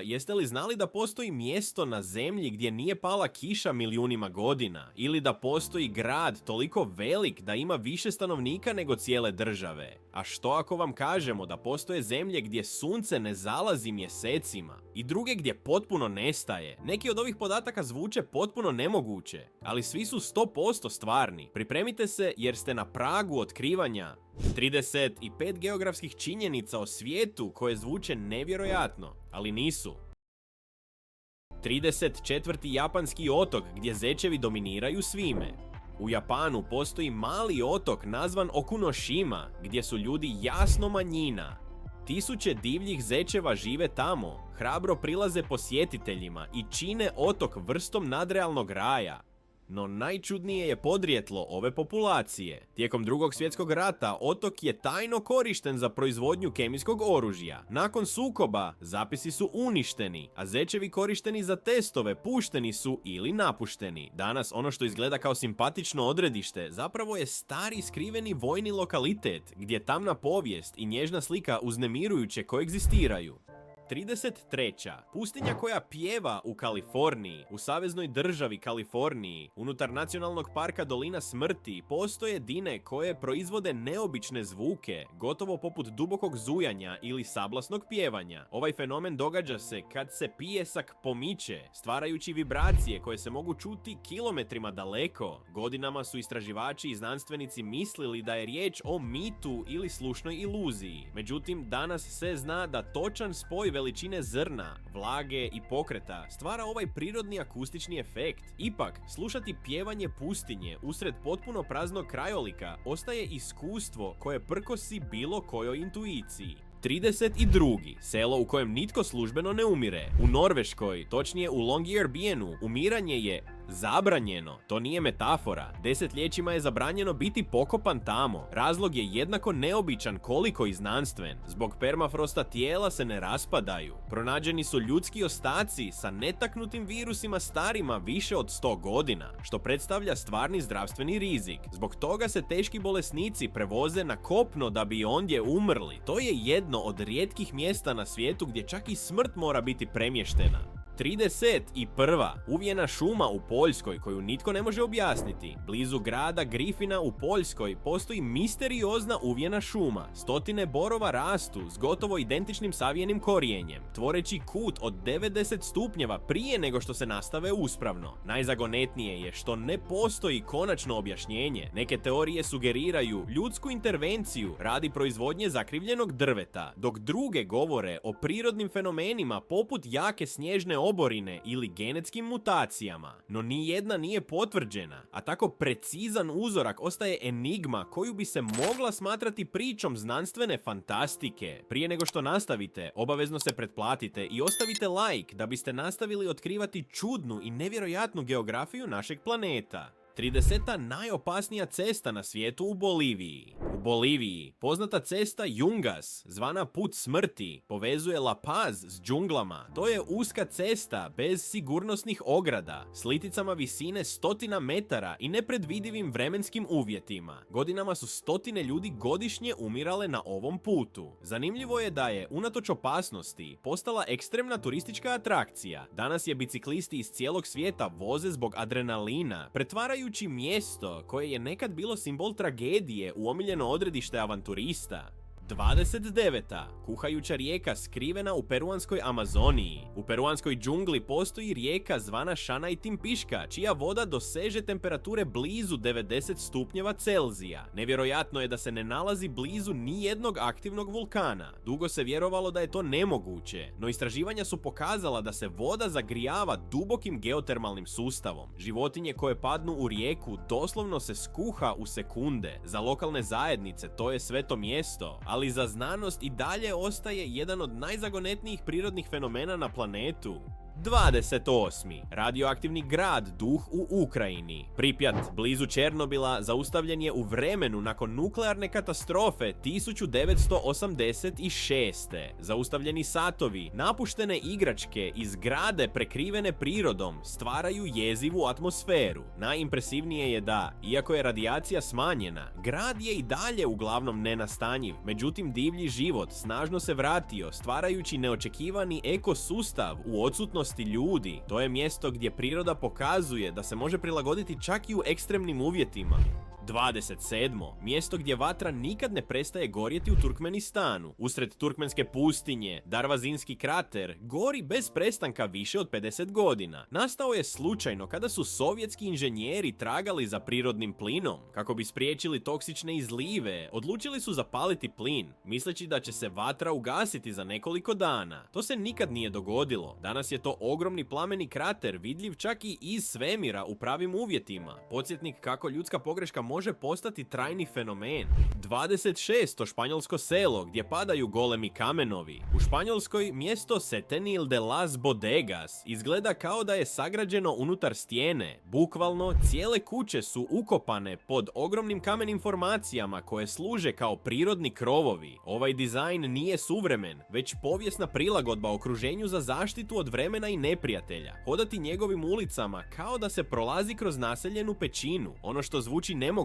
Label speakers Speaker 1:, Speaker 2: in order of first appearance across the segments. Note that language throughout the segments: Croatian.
Speaker 1: Jeste li znali da postoji mjesto na zemlji gdje nije pala kiša milijunima godina? Ili da postoji grad toliko velik da ima više stanovnika nego cijele države? A što ako vam kažemo da postoje zemlje gdje sunce ne zalazi mjesecima? I druge gdje potpuno nestaje? Neki od ovih podataka zvuče potpuno nemoguće, ali svi su 100% stvarni. Pripremite se jer ste na pragu otkrivanja 35 geografskih činjenica o svijetu koje zvuče nevjerojatno, ali nisu. 34. japanski otok gdje zečevi dominiraju svime. U Japanu postoji mali otok nazvan Okunoshima gdje su ljudi jasno manjina. Tisuće divljih zečeva žive tamo, hrabro prilaze posjetiteljima i čine otok vrstom nadrealnog raja. No najčudnije je podrijetlo ove populacije. Tijekom Drugog svjetskog rata otok je tajno korišten za proizvodnju kemijskog oružja. Nakon sukoba zapisi su uništeni, a zečevi korišteni za testove pušteni su ili napušteni. Danas ono što izgleda kao simpatično odredište zapravo je stari skriveni vojni lokalitet gdje tamna povijest i nježna slika uznemirujuće koegzistiraju. 33. Pustinja koja pjeva u Kaliforniji, u saveznoj državi Kaliforniji, unutar nacionalnog parka Dolina smrti, postoje dine koje proizvode neobične zvuke, gotovo poput dubokog zujanja ili sablasnog pjevanja. Ovaj fenomen događa se kad se pijesak pomiče, stvarajući vibracije koje se mogu čuti kilometrima daleko. Godinama su istraživači i znanstvenici mislili da je riječ o mitu ili slušnoj iluziji. Međutim, danas se zna da točan spoj veličine zrna, vlage i pokreta stvara ovaj prirodni akustični efekt. Ipak, slušati pjevanje pustinje usred potpuno praznog krajolika ostaje iskustvo koje prkosi bilo kojoj intuiciji. 32. Selo u kojem nitko službeno ne umire. U Norveškoj, točnije u Longyearbyennu, umiranje je zabranjeno. To nije metafora. Desetljećima je zabranjeno biti pokopan tamo. Razlog je jednako neobičan koliko i znanstven. Zbog permafrosta tijela se ne raspadaju. Pronađeni su ljudski ostaci sa netaknutim virusima starima više od 100 godina, što predstavlja stvarni zdravstveni rizik. Zbog toga se teški bolesnici prevoze na kopno da bi ondje umrli. To je jedno od rijetkih mjesta na svijetu gdje čak i smrt mora biti premještena. 31. Uvijena šuma u Poljskoj koju nitko ne može objasniti. Blizu grada Grifina u Poljskoj postoji misteriozna uvijena šuma. Stotine borova rastu s gotovo identičnim savijenim korijenjem, tvoreći kut od 90 stupnjeva prije nego što se nastave uspravno. Najzagonetnije je što ne postoji konačno objašnjenje. Neke teorije sugeriraju ljudsku intervenciju radi proizvodnje zakrivljenog drveta, dok druge govore o prirodnim fenomenima poput jake snježne oborine ili genetskim mutacijama. No ni jedna nije potvrđena, a tako precizan uzorak ostaje enigma koju bi se mogla smatrati pričom znanstvene fantastike. Prije nego što nastavite, obavezno se pretplatite i ostavite like da biste nastavili otkrivati čudnu i nevjerojatnu geografiju našeg planeta. 30. najopasnija cesta na svijetu u Boliviji. U Boliviji poznata cesta Yungas, zvana Put smrti, povezuje La Paz s džunglama. To je uska cesta bez sigurnosnih ograda, s liticama visine 100 metara i nepredvidivim vremenskim uvjetima. Godinama su stotine ljudi godišnje umirale na ovom putu. Zanimljivo je da je, unatoč opasnosti, postala ekstremna turistička atrakcija. Danas je biciklisti iz cijelog svijeta voze zbog adrenalina, pretvaraju mjesto koje je nekad bilo simbol tragedije u omiljeno odredište avanturista. 29. Kuhajuća rijeka skrivena u peruanskoj Amazoniji. U peruanskoj džungli postoji rijeka zvana Šanajtimpiška, čija voda doseže temperature blizu 90 stupnjeva Celzija. Nevjerojatno je da se ne nalazi blizu ni jednog aktivnog vulkana. Dugo se vjerovalo da je to nemoguće, no istraživanja su pokazala da se voda zagrijava dubokim geotermalnim sustavom. Životinje koje padnu u rijeku doslovno se skuha u sekunde. Za lokalne zajednice to je sveto mjesto, ali za znanost i dalje ostaje jedan od najzagonetnijih prirodnih fenomena na planetu. 28. Radioaktivni grad Duh u Ukrajini. Pripjat, blizu Černobila, zaustavljen je u vremenu nakon nuklearne katastrofe 1986. Zaustavljeni satovi, napuštene igračke i zgrade prekrivene prirodom stvaraju jezivu atmosferu. Najimpresivnije je da, iako je radijacija smanjena, grad je i dalje uglavnom nenastanjiv, međutim divlji život snažno se vratio, stvarajući neočekivani ekosustav u odsutnosti ljudi. To je mjesto gdje priroda pokazuje da se može prilagoditi čak i u ekstremnim uvjetima. 27. Mjesto gdje vatra nikad ne prestaje gorjeti u Turkmenistanu. Usred turkmenske pustinje, Darvazinski krater gori bez prestanka više od 50 godina. Nastao je slučajno kada su sovjetski inženjeri tragali za prirodnim plinom. Kako bi spriječili toksične izlive, odlučili su zapaliti plin, misleći da će se vatra ugasiti za nekoliko dana. To se nikad nije dogodilo. Danas je to ogromni plameni krater, vidljiv čak i iz svemira u pravim uvjetima. Podsjetnik kako ljudska pogreška može postati trajni fenomen. 26. španjolsko selo gdje padaju golemi kamenovi. U Španjolskoj mjesto Setenil de las Bodegas izgleda kao da je sagrađeno unutar stijene. Bukvalno cijele kuće su ukopane pod ogromnim kamenim formacijama koje služe kao prirodni krovovi. Ovaj dizajn nije suvremen, već povijesna prilagodba okruženju za zaštitu od vremena i neprijatelja. Hodati njegovim ulicama kao da se prolazi kroz naseljenu pećinu. Ono što zvuči nemoguće,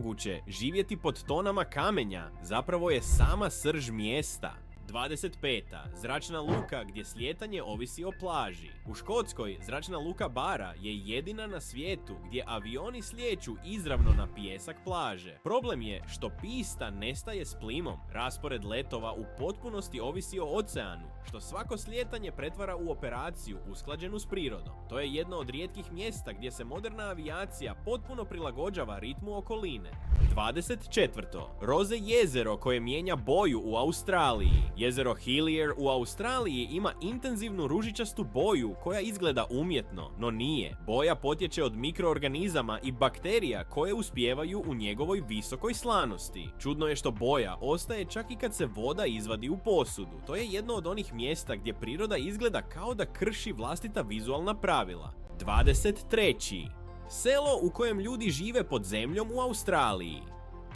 Speaker 1: živjeti pod tonama kamenja, zapravo je sama srž mjesta. 25. Zračna luka gdje slijetanje ovisi o plaži. U Škotskoj zračna luka Bara je jedina na svijetu gdje avioni slijeću izravno na pijesak plaže. Problem je što pista nestaje s plimom. Raspored letova u potpunosti ovisi o oceanu, što svako slijetanje pretvara u operaciju usklađenu s prirodom. To je jedno od rijetkih mjesta gdje se moderna avijacija potpuno prilagođava ritmu okoline. 24. Roze jezero koje mijenja boju u Australiji. Jezero Hillier u Australiji ima intenzivnu ružičastu boju koja izgleda umjetno, no nije. Boja potječe od mikroorganizama i bakterija koje uspijevaju u njegovoj visokoj slanosti. Čudno je što boja ostaje čak i kad se voda izvadi u posudu. To je jedno od onih mjesta gdje priroda izgleda kao da krši vlastita vizualna pravila. 23. Selo u kojem ljudi žive pod zemljom u Australiji.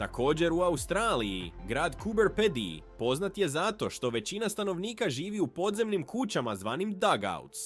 Speaker 1: Također u Australiji, grad Coober Pedy poznat je zato što većina stanovnika živi u podzemnim kućama zvanim dugouts.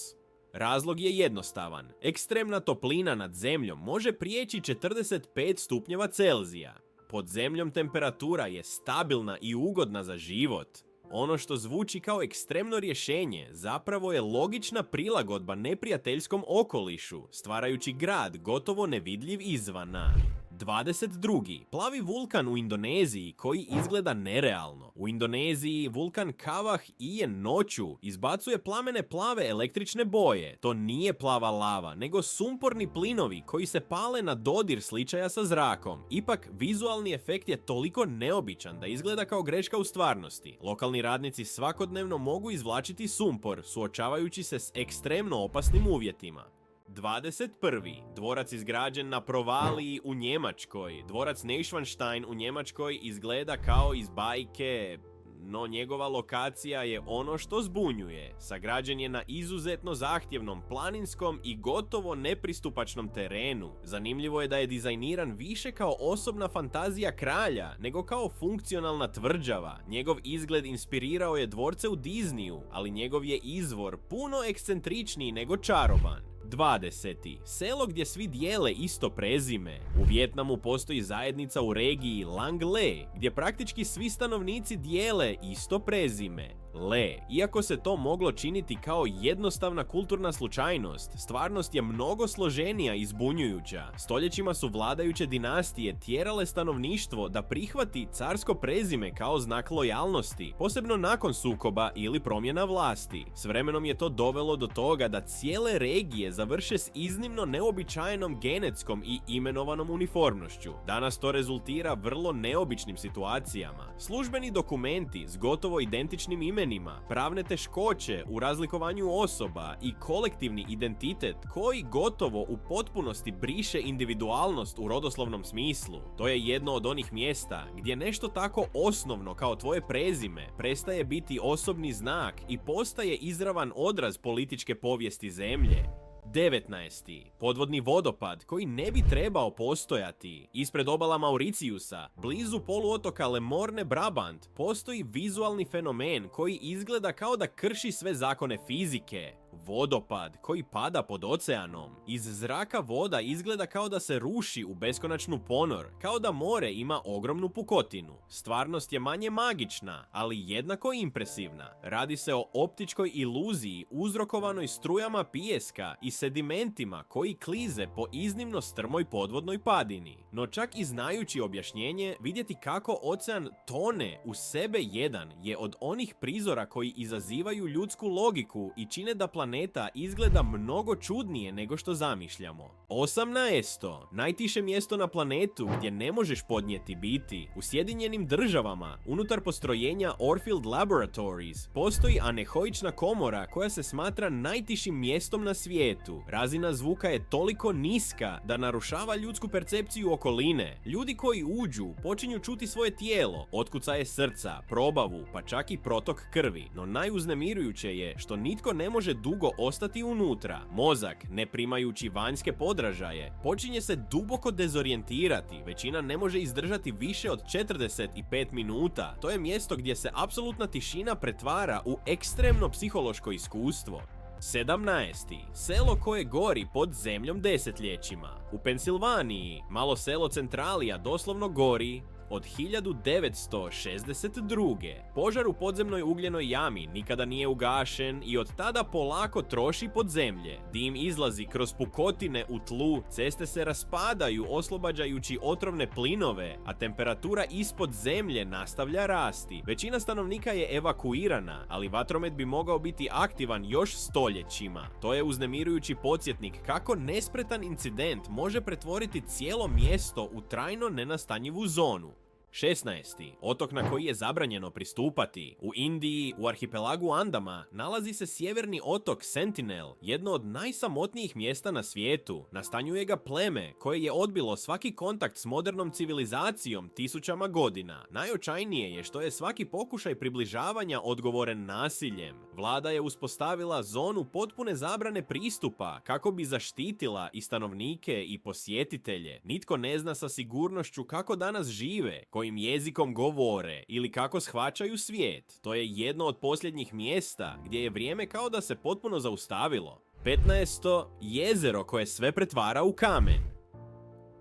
Speaker 1: Razlog je jednostavan. Ekstremna toplina nad zemljom može prijeći 45 stupnjeva Celzija. Pod zemljom temperatura je stabilna i ugodna za život. Ono što zvuči kao ekstremno rješenje zapravo je logična prilagodba neprijateljskom okolišu, stvarajući grad gotovo nevidljiv izvana. 22. Plavi vulkan u Indoneziji koji izgleda nerealno. U Indoneziji vulkan Kawah Ijen noću izbacuje plamene plave električne boje. To nije plava lava, nego sumporni plinovi koji se pale na dodir sličaja sa zrakom. Ipak, vizualni efekt je toliko neobičan da izgleda kao greška u stvarnosti. Lokalni radnici svakodnevno mogu izvlačiti sumpor, suočavajući se s ekstremno opasnim uvjetima. 21. Dvorac izgrađen na provaliji u Njemačkoj. Dvorac Neuschwanstein u Njemačkoj izgleda kao iz bajke, no njegova lokacija je ono što zbunjuje. Sagrađen je na izuzetno zahtjevnom planinskom i gotovo nepristupačnom terenu. Zanimljivo je da je dizajniran više kao osobna fantazija kralja, nego kao funkcionalna tvrđava. Njegov izgled inspirirao je dvorce u Disneyu, ali njegov je izvor puno ekscentričniji nego čaroban. 20. Selo gdje svi dijele isto prezime. U Vijetnamu postoji zajednica u regiji Lang Le, gdje praktički svi stanovnici dijele isto prezime. Le. Iako se to moglo činiti kao jednostavna kulturna slučajnost, stvarnost je mnogo složenija i zbunjujuća. Stoljećima su vladajuće dinastije tjerale stanovništvo da prihvati carsko prezime kao znak lojalnosti, posebno nakon sukoba ili promjena vlasti. S vremenom je to dovelo do toga da cijele regije završe s iznimno neobičajenom genetskom i imenovanom uniformnošću. Danas to rezultira vrlo neobičnim situacijama. Službeni dokumenti s gotovo identičnim imenima imenima, pravne teškoće u razlikovanju osoba i kolektivni identitet koji gotovo u potpunosti briše individualnost u rodoslovnom smislu. To je jedno od onih mjesta gdje nešto tako osnovno kao tvoje prezime prestaje biti osobni znak i postaje izravan odraz političke povijesti zemlje. 19. Podvodni vodopad koji ne bi trebao postojati. Ispred obala Mauriciusa, blizu poluotoka Le Morne Brabant, postoji vizualni fenomen koji izgleda kao da krši sve zakone fizike. Vodopad koji pada pod oceanom. Iz zraka voda izgleda kao da se ruši u beskonačnu ponor, kao da more ima ogromnu pukotinu. Stvarnost je manje magična, ali jednako impresivna. Radi se o optičkoj iluziji uzrokovanoj strujama pijeska i sedimentima koji klize po iznimno strmoj podvodnoj padini. No čak i znajući objašnjenje, vidjeti kako ocean tone u sebe jedan je od onih prizora koji izazivaju ljudsku logiku i čine da planeta izgleda mnogo čudnije nego što zamišljamo. 18. Najtiše mjesto na planetu gdje ne možeš podnijeti biti. U Sjedinjenim Državama, unutar postrojenja Orfield Laboratories, postoji anehoična komora koja se smatra najtišim mjestom na svijetu. Razina zvuka je toliko niska da narušava ljudsku percepciju okoline. Ljudi koji uđu počinju čuti svoje tijelo, otkucaje srca, probavu, pa čak i protok krvi. No najuznemirujuće je što nitko ne može dugo ostati unutra. Mozak, ne primajući vanjske podražaje, počinje se duboko dezorijentirati. Većina ne može izdržati više od 45 minuta. To je mjesto gdje se apsolutna tišina pretvara u ekstremno psihološko iskustvo. 17. Selo koje gori pod zemljom desetljećima. U Pensilvaniji, malo selo Centralija doslovno gori od 1962. Požar u podzemnoj ugljenoj jami nikada nije ugašen i od tada polako troši pod zemlje. Dim izlazi kroz pukotine u tlu, ceste se raspadaju oslobađajući otrovne plinove, a temperatura ispod zemlje nastavlja rasti. Većina stanovnika je evakuirana, ali vatromet bi mogao biti aktivan još stoljećima. To je uznemirujući podsjetnik kako nespretan incident može pretvoriti cijelo mjesto u trajno nenastanjivu zonu. 16. Otok na koji je zabranjeno pristupati. U Indiji, u arhipelagu Andama, nalazi se sjeverni otok Sentinel, jedno od najsamotnijih mjesta na svijetu. Nastanjuje ga pleme koje je odbilo svaki kontakt s modernom civilizacijom tisućama godina. Najočajnije je što je svaki pokušaj približavanja odgovoren nasiljem. Vlada je uspostavila zonu potpune zabrane pristupa kako bi zaštitila i stanovnike i posjetitelje. Nitko ne zna sa sigurnošću kako danas žive, kojim jezikom govore ili kako shvaćaju svijet. To je jedno od posljednjih mjesta gdje je vrijeme kao da se potpuno zaustavilo. 15. Jezero koje sve pretvara u kamen.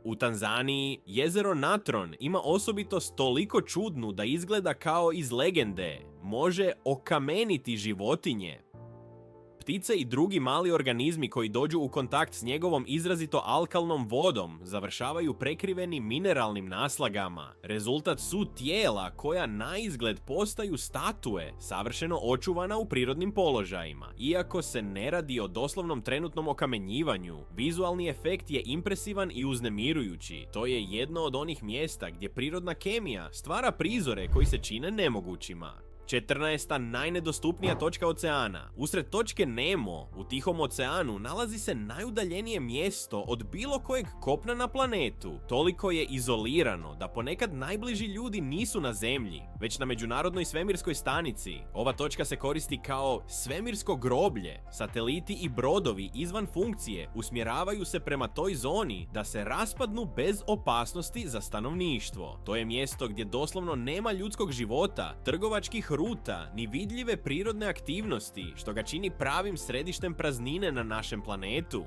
Speaker 1: U Tanzaniji, jezero Natron ima osobitost toliko čudnu da izgleda kao iz legende. Može okameniti životinje. Ptice i drugi mali organizmi koji dođu u kontakt s njegovom izrazito alkalnom vodom završavaju prekriveni mineralnim naslagama. Rezultat su tijela koja naizgled postaju statue, savršeno očuvana u prirodnim položajima. Iako se ne radi o doslovnom trenutnom okamenjivanju, vizualni efekt je impresivan i uznemirujući. To je jedno od onih mjesta gdje prirodna kemija stvara prizore koji se čine nemogućima. 14. najnedostupnija točka oceana. Usred točke Nemo, u Tihom oceanu, nalazi se najudaljenije mjesto od bilo kojeg kopna na planetu. Toliko je izolirano da ponekad najbliži ljudi nisu na Zemlji, već na Međunarodnoj svemirskoj stanici. Ova točka se koristi kao svemirsko groblje. Sateliti i brodovi izvan funkcije usmjeravaju se prema toj zoni da se raspadnu bez opasnosti za stanovništvo. To je mjesto gdje doslovno nema ljudskog života, trgovačkih ruta, ni vidljive prirodne aktivnosti, što ga čini pravim središtem praznine na našem planetu.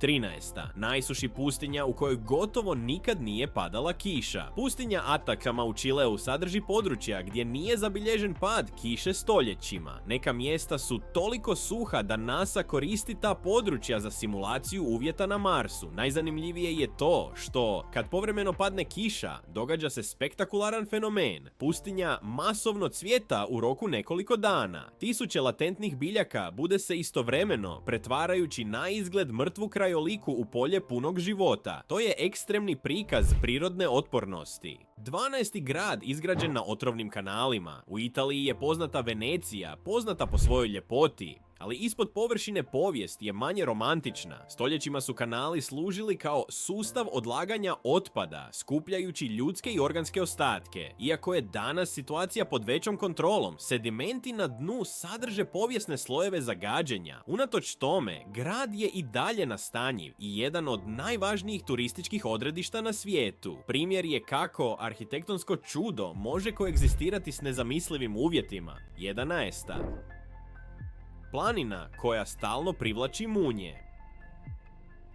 Speaker 1: 13. Najsuši pustinja u kojoj gotovo nikad nije padala kiša. Pustinja Atakama u Čileu sadrži područja gdje nije zabilježen pad kiše stoljećima. Neka mjesta su toliko suha da NASA koristi ta područja za simulaciju uvjeta na Marsu. Najzanimljivije je to što, kad povremeno padne kiša, događa se spektakularan fenomen. Pustinja masovno cvjeta u roku nekoliko dana. Tisuće latentnih biljaka bude se istovremeno pretvarajući na izgled mrtvu krajoliku u polje punog života. To je ekstremni prikaz prirodne otpornosti. 12. grad izgrađen na otrovnim kanalima. U Italiji je poznata Venecija, poznata po svojoj ljepoti. Ali ispod površine povijest je manje romantična. Stoljećima su kanali služili kao sustav odlaganja otpada, skupljajući ljudske i organske ostatke. Iako je danas situacija pod većom kontrolom, sedimenti na dnu sadrže povijesne slojeve zagađenja. Unatoč tome, grad je i dalje nastanjiv i jedan od najvažnijih turističkih odredišta na svijetu. Primjer je kako arhitektonsko čudo može koegzistirati s nezamislivim uvjetima. 11. Planina koja stalno privlači munje.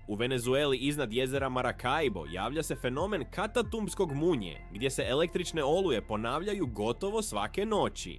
Speaker 1: U Venezueli iznad jezera Maracaibo javlja se fenomen katatumbskog munje, gdje se električne oluje ponavljaju gotovo svake noći.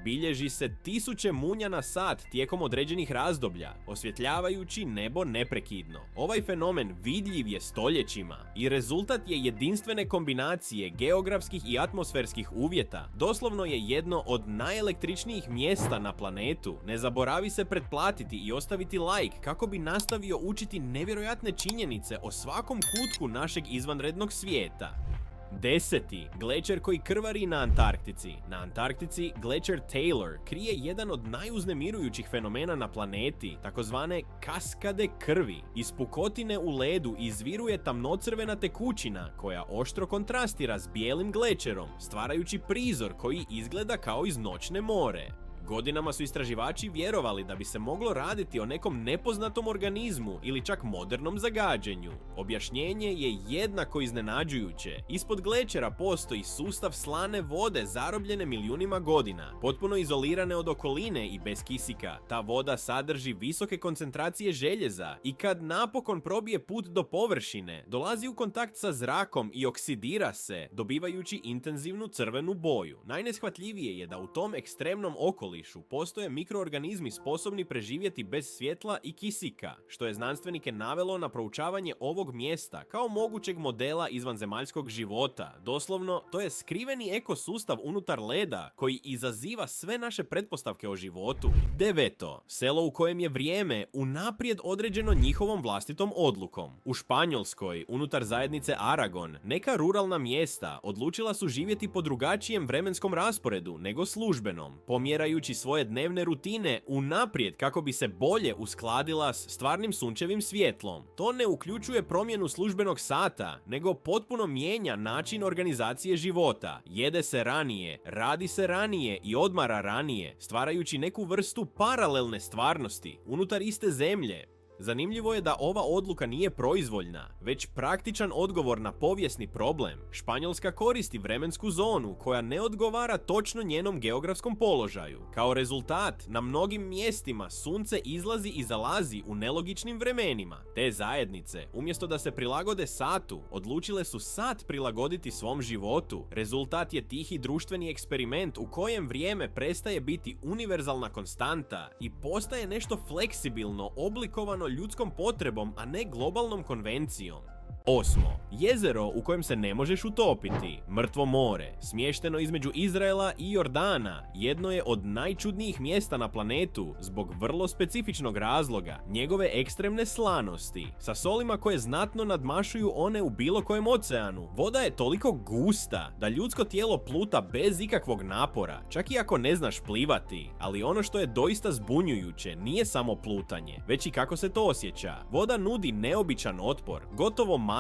Speaker 1: Bilježi se tisuće munja na sat tijekom određenih razdoblja, osvjetljavajući nebo neprekidno. Ovaj fenomen vidljiv je stoljećima i rezultat je jedinstvene kombinacije geografskih i atmosferskih uvjeta. Doslovno je jedno od najelektričnijih mjesta na planetu. Ne zaboravi se pretplatiti i ostaviti like kako bi nastavio učiti nevjerojatne činjenice o svakom kutku našeg izvanrednog svijeta. 10. Glečer koji krvari na Antarktici. Na Antarktici glečer Taylor krije jedan od najuznemirujućih fenomena na planeti, takozvane kaskade krvi. Iz pukotine u ledu izviruje tamnocrvena tekućina koja oštro kontrastira s bijelim glečerom, stvarajući prizor koji izgleda kao iz noćne more. Godinama su istraživači vjerovali da bi se moglo raditi o nekom nepoznatom organizmu ili čak modernom zagađenju. Objašnjenje je jednako iznenađujuće. Ispod glečera postoji sustav slane vode zarobljene milijunima godina, potpuno izolirane od okoline i bez kisika. Ta voda sadrži visoke koncentracije željeza i kad napokon probije put do površine, dolazi u kontakt sa zrakom i oksidira se, dobivajući intenzivnu crvenu boju. Najneshvatljivije je da u tom ekstremnom okolišu postoje mikroorganizmi sposobni preživjeti bez svjetla i kisika, što je znanstvenike navelo na proučavanje ovog mjesta kao mogućeg modela izvanzemaljskog života. Doslovno, to je skriveni ekosustav unutar leda koji izaziva sve naše pretpostavke o životu. 9. Selo u kojem je vrijeme unaprijed određeno njihovom vlastitom odlukom. U Španjolskoj, unutar zajednice Aragon, neka ruralna mjesta odlučila su živjeti po drugačijem vremenskom rasporedu nego službenom, pomjerajući svoje dnevne rutine unaprijed kako bi se bolje uskladila s stvarnim sunčevim svjetlom. To ne uključuje promjenu službenog sata, nego potpuno mijenja način organizacije života. Jede se ranije, radi se ranije i odmara ranije, stvarajući neku vrstu paralelne stvarnosti unutar iste zemlje. Zanimljivo je da ova odluka nije proizvoljna, već praktičan odgovor na povijesni problem. Španjolska koristi vremensku zonu koja ne odgovara točno njenom geografskom položaju. Kao rezultat, na mnogim mjestima sunce izlazi i zalazi u nelogičnim vremenima. Te zajednice, umjesto da se prilagode satu, odlučile su sat prilagoditi svom životu. Rezultat je tihi društveni eksperiment u kojem vrijeme prestaje biti univerzalna konstanta i postaje nešto fleksibilno, oblikovano ljudskom potrebom, a ne globalnom konvencijom. 8. Jezero u kojem se ne možeš utopiti. Mrtvo more, smješteno između Izraela i Jordana, jedno je od najčudnijih mjesta na planetu zbog vrlo specifičnog razloga, njegove ekstremne slanosti, sa solima koje znatno nadmašuju one u bilo kojem oceanu. Voda je toliko gusta da ljudsko tijelo pluta bez ikakvog napora, čak i ako ne znaš plivati. Ali ono što je doista zbunjujuće nije samo plutanje, već i kako se to osjeća. Voda nudi neobičan otpor, gotovo masan,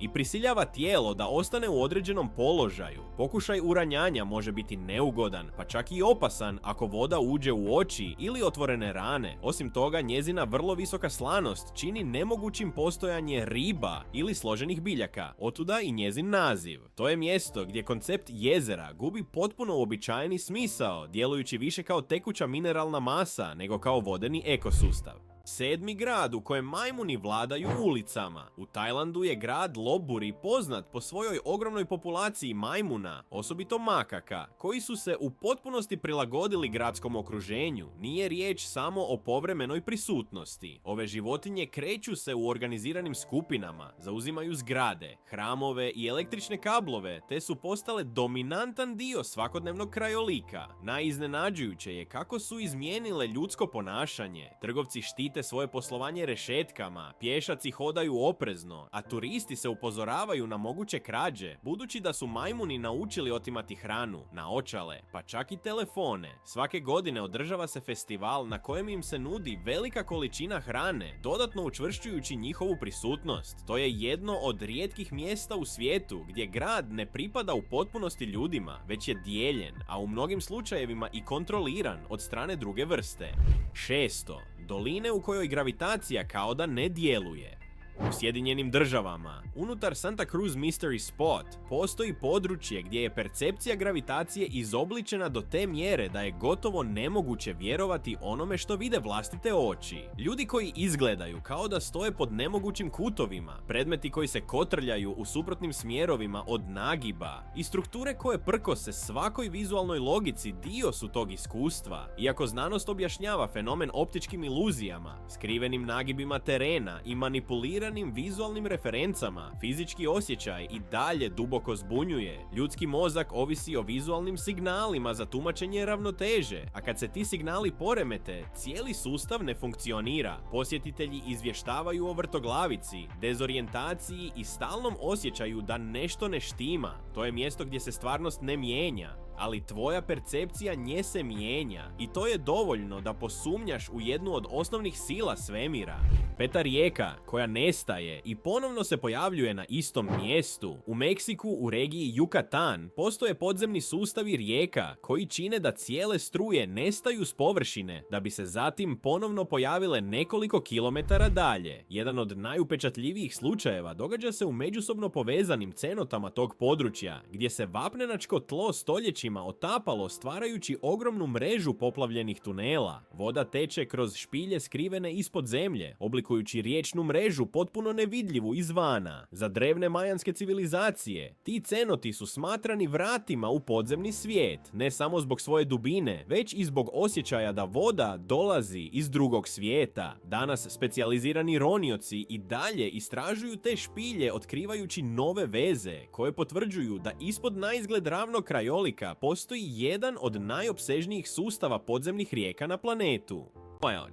Speaker 1: i prisiljava tijelo da ostane u određenom položaju. Pokušaj uranjanja može biti neugodan, pa čak i opasan ako voda uđe u oči ili otvorene rane. Osim toga, njezina vrlo visoka slanost čini nemogućim postojanje riba ili složenih biljaka, otuda i njezin naziv. To je mjesto gdje koncept jezera gubi potpuno uobičajeni smisao, djelujući više kao tekuća mineralna masa nego kao vodeni ekosustav. 7. grad u kojem majmuni vladaju ulicama. U Tajlandu je grad Lopburi poznat po svojoj ogromnoj populaciji majmuna, osobito makaka, koji su se u potpunosti prilagodili gradskom okruženju. Nije riječ samo o povremenoj prisutnosti. Ove životinje kreću se u organiziranim skupinama, zauzimaju zgrade, hramove i električne kablove, te su postale dominantan dio svakodnevnog krajolika. Najiznenađujuće je kako su izmijenile ljudsko ponašanje. Trgovci štite štite svoje poslovanje rešetkama, pješaci hodaju oprezno, a turisti se upozoravaju na moguće krađe, budući da su majmuni naučili otimati hranu, naočale, pa čak i telefone. Svake godine održava se festival na kojem im se nudi velika količina hrane, dodatno učvršćujući njihovu prisutnost. To je jedno od rijetkih mjesta u svijetu gdje grad ne pripada u potpunosti ljudima, već je dijeljen, a u mnogim slučajevima i kontroliran od strane druge vrste. 6. Doline u kojoj gravitacija kao da ne djeluje. U Sjedinjenim državama, unutar Santa Cruz Mystery Spot, postoji područje gdje je percepcija gravitacije izobličena do te mjere da je gotovo nemoguće vjerovati onome što vide vlastite oči. Ljudi koji izgledaju kao da stoje pod nemogućim kutovima, predmeti koji se kotrljaju u suprotnim smjerovima od nagiba i strukture koje prkose svakoj vizualnoj logici dio su tog iskustva. Iako znanost objašnjava fenomen optičkim iluzijama, skrivenim nagibima terena i manipuliranim vizualnim referencama, fizički osjećaj i dalje duboko zbunjuje. Ljudski mozak ovisi o vizualnim signalima za tumačenje ravnoteže, a kad se ti signali poremete, cijeli sustav ne funkcionira. Posjetitelji izvještavaju o vrtoglavici, dezorijentaciji i stalnom osjećaju da nešto ne štima. To je mjesto gdje se stvarnost ne mijenja, ali tvoja percepcija nje se mijenja i to je dovoljno da posumnjaš u jednu od osnovnih sila svemira. Peta rijeka koja nestaje i ponovno se pojavljuje na istom mjestu. U Meksiku u regiji Yucatan postoje podzemni sustavi rijeka koji čine da cijele struje nestaju s površine da bi se zatim ponovno pojavile nekoliko kilometara dalje. Jedan od najupečatljivijih slučajeva događa se u međusobno povezanim cenotama tog područja, gdje se vapnenačko tlo stoljećima otapalo stvarajući ogromnu mrežu poplavljenih tunela. Voda teče kroz špilje skrivene ispod zemlje, oblikujući riječnu mrežu potpuno nevidljivu izvana. Za drevne majanske civilizacije, ti cenoti su smatrani vratima u podzemni svijet, ne samo zbog svoje dubine, već i zbog osjećaja da voda dolazi iz drugog svijeta. Danas specijalizirani ronioci i dalje istražuju te špilje otkrivajući nove veze, koje potvrđuju da ispod naizgled ravnog krajolika postoji jedan od najopsežnijih sustava podzemnih rijeka na planetu.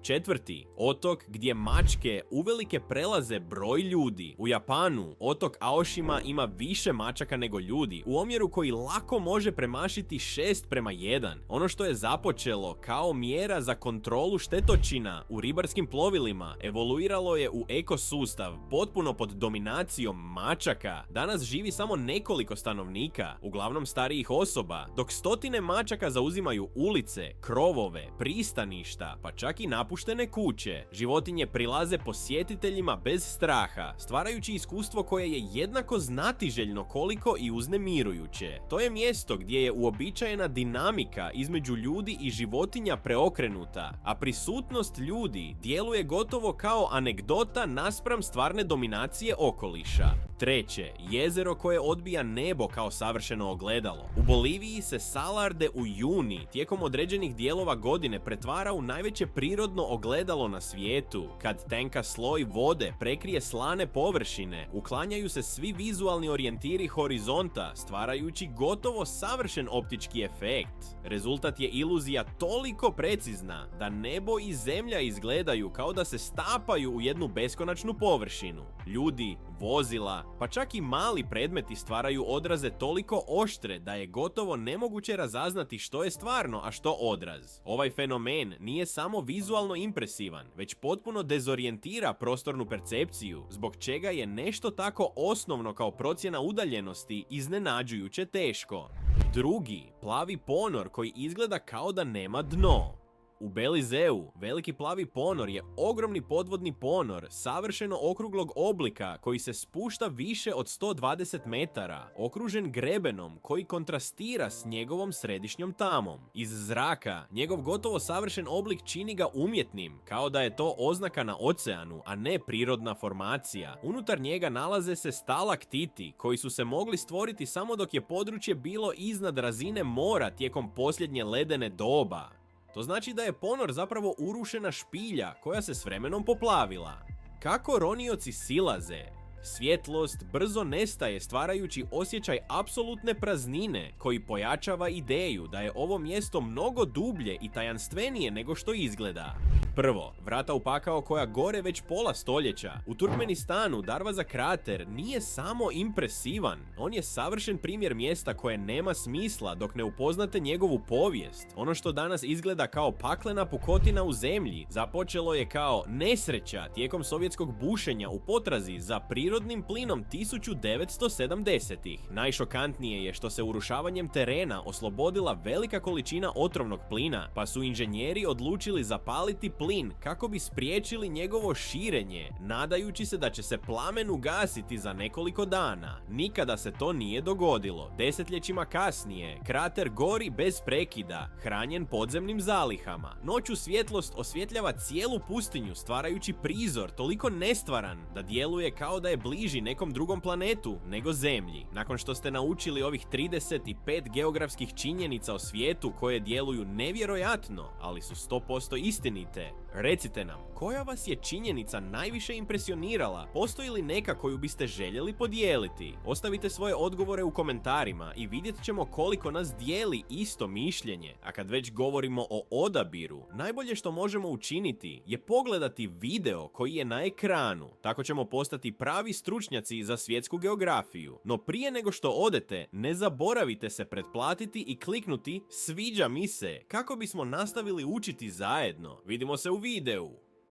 Speaker 1: Četvrti, otok gdje mačke uvelike prelaze broj ljudi. U Japanu otok Aoshima ima više mačaka nego ljudi, u omjeru koji lako može premašiti 6:1. Ono što je započelo kao mjera za kontrolu štetočina u ribarskim plovilima evoluiralo je u ekosustav potpuno pod dominacijom mačaka. Danas živi samo nekoliko stanovnika, uglavnom starijih osoba, dok stotine mačaka zauzimaju ulice, krovove, pristaništa, pa čak i napuštene kuće. Životinje prilaze posjetiteljima bez straha, stvarajući iskustvo koje je jednako znatiželjno koliko i uznemirujuće. To je mjesto gdje je uobičajena dinamika između ljudi i životinja preokrenuta, a prisutnost ljudi djeluje gotovo kao anegdota naspram stvarne dominacije okoliša. Treće, jezero koje odbija nebo kao savršeno ogledalo. U Boliviji se Salar u Uyuni tijekom određenih dijelova godine pretvara u najveće prirodno ogledalo na svijetu. Kad tenka sloj vode prekrije slane površine, uklanjaju se svi vizualni orijentiri horizonta, stvarajući gotovo savršen optički efekt. Rezultat je iluzija toliko precizna da nebo i zemlja izgledaju kao da se stapaju u jednu beskonačnu površinu. Ljudi, vozila, pa čak i mali predmeti stvaraju odraze toliko oštre da je gotovo nemoguće razaznati što je stvarno, a što odraz. Ovaj fenomen nije samo vizualno impresivan, već potpuno dezorijentira prostornu percepciju, zbog čega je nešto tako osnovno kao procjena udaljenosti iznenađujuće teško. Drugi, plavi ponor koji izgleda kao da nema dno. U Belizeu, veliki plavi ponor je ogromni podvodni ponor savršeno okruglog oblika koji se spušta više od 120 metara, okružen grebenom koji kontrastira s njegovom središnjom tamom. Iz zraka, njegov gotovo savršen oblik čini ga umjetnim, kao da je to oznaka na oceanu, a ne prirodna formacija. Unutar njega nalaze se stalaktiti koji su se mogli stvoriti samo dok je područje bilo iznad razine mora tijekom posljednje ledene doba. To znači da je ponor zapravo urušena špilja koja se s vremenom poplavila. Kako ronioci silaze? Svjetlost brzo nestaje stvarajući osjećaj apsolutne praznine koji pojačava ideju da je ovo mjesto mnogo dublje i tajanstvenije nego što izgleda. Prvo, vrata u pakao koja gore već pola stoljeća. U Turkmenistanu Darvaza krater nije samo impresivan, on je savršen primjer mjesta koje nema smisla dok ne upoznate njegovu povijest. Ono što danas izgleda kao paklena pukotina u zemlji započelo je kao nesreća tijekom sovjetskog bušenja u potrazi za prirodnim plinom 1970-ih. Najšokantnije je što se urušavanjem terena oslobodila velika količina otrovnog plina, pa su inženjeri odlučili zapaliti plin kako bi spriječili njegovo širenje, nadajući se da će se plamen ugasiti za nekoliko dana. Nikada se to nije dogodilo. Desetljećima kasnije, krater gori bez prekida, hranjen podzemnim zalihama. Noću svjetlost osvjetljava cijelu pustinju, stvarajući prizor toliko nestvaran da djeluje kao da je bliži nekom drugom planetu nego Zemlji. Nakon što ste naučili ovih 35 geografskih činjenica o svijetu koje djeluju nevjerojatno, ali su 100% istinite, recite nam, koja vas je činjenica najviše impresionirala? Postoji li neka koju biste željeli podijeliti? Ostavite svoje odgovore u komentarima i vidjet ćemo koliko nas dijeli isto mišljenje. A kad već govorimo o odabiru, najbolje što možemo učiniti je pogledati video koji je na ekranu. Tako ćemo postati pravi stručnjaci za svjetsku geografiju. No prije nego što odete, ne zaboravite se pretplatiti i kliknuti sviđa mi se kako bismo nastavili učiti zajedno. Vidimo se u videu.